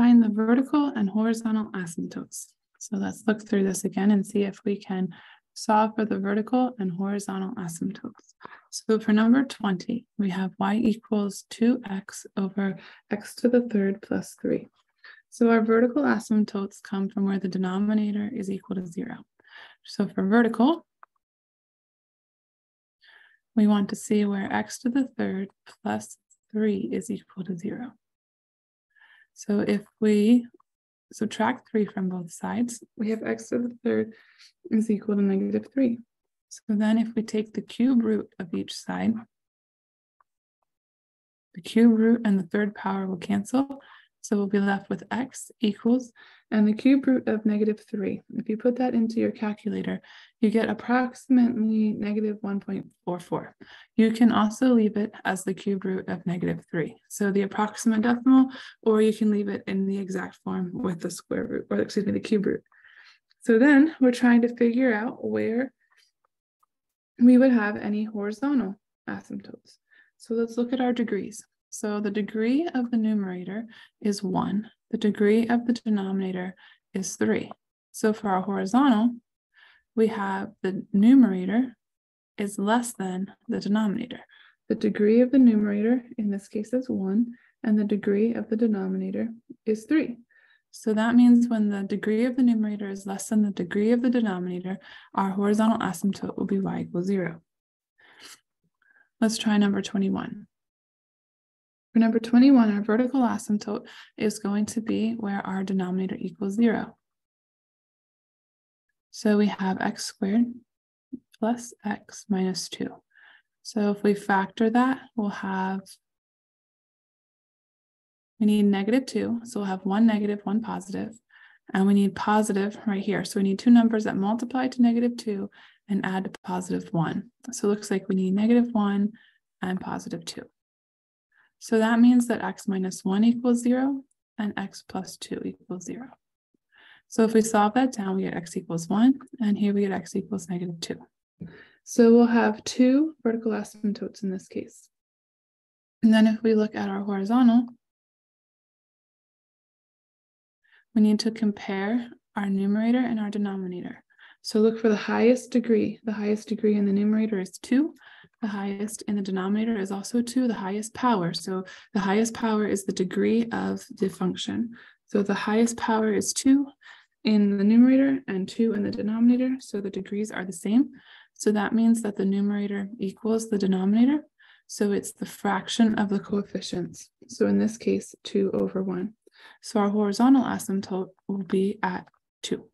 Find the vertical and horizontal asymptotes. So let's look through this again and see if we can solve for the vertical and horizontal asymptotes. So for number 20, we have y equals 2x over x to the third plus 3. So our vertical asymptotes come from where the denominator is equal to 0. So for vertical, we want to see where x to the third plus 3 is equal to 0. So if we subtract 3 from both sides, we have x to the third is equal to -3. So then if we take the cube root of each side, the cube root and the third power will cancel. So we'll be left with x equals, and the cube root of -3. If you put that into your calculator, you get approximately -1.44. You can also leave it as the cube root of -3. So the approximate decimal, or you can leave it in the exact form with the square root, or excuse me, the cube root. So then we're trying to figure out where we would have any horizontal asymptotes. So let's look at our degrees. So the degree of the numerator is 1. The degree of the denominator is 3. So for our horizontal, we have the numerator is less than the denominator. The degree of the numerator in this case is 1, and the degree of the denominator is 3. So that means when the degree of the numerator is less than the degree of the denominator, our horizontal asymptote will be y equals 0. Let's try number 21. For number 21, our vertical asymptote is going to be where our denominator equals 0. So we have x squared plus x minus 2. So if we factor that, we need -2. So we'll have 1 negative, 1 positive, and we need positive right here. So we need two numbers that multiply to -2 and add to +1. So it looks like we need -1 and +2. So that means that x minus 1 equals 0 and x plus 2 equals 0. So if we solve that down, we get x equals 1, and here we get x equals -2. So we'll have two vertical asymptotes in this case. And then if we look at our horizontal, we need to compare our numerator and our denominator. So look for the highest degree. The highest degree in the numerator is 2. The highest in the denominator is also 2, the highest power. So the highest power is the degree of the function. So the highest power is 2 in the numerator and 2 in the denominator. So the degrees are the same. So that means that the numerator equals the denominator. So it's the fraction of the coefficients. So in this case, 2 over 1. So our horizontal asymptote will be at 2.